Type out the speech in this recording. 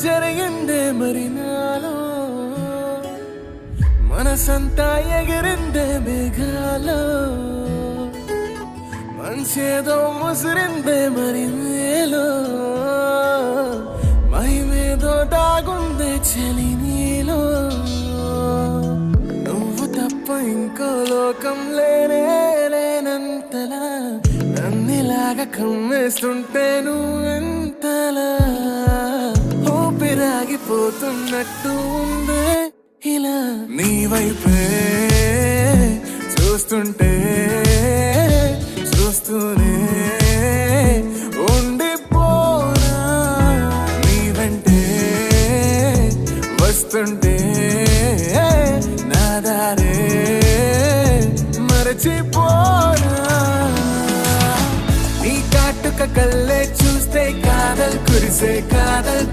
జరిగిందే మరి నాలో మనసంతా ఎగిరిందే మేఘాలో మంచేదో ముసిరిందే మరి నేలో మహిమేదో దాగుందే చలి నీలో నువ్వు తప్ప ఇంకో లోకం లేనంతలా నన్నిలాగా కమ్మేస్తుంటే నువ్వెంతలా ఊపిరాగిపోతున్నట్టు ఉందే ఇలా నీ వైపే చూస్తుంటే చూస్తూనే ఉండిపోనా నీ వెంటే వస్తుంటే నా దారే మరచిపోనా నీ కాటుక కళ్ళే చూస్తే కాదల్ కురిసే కాదల్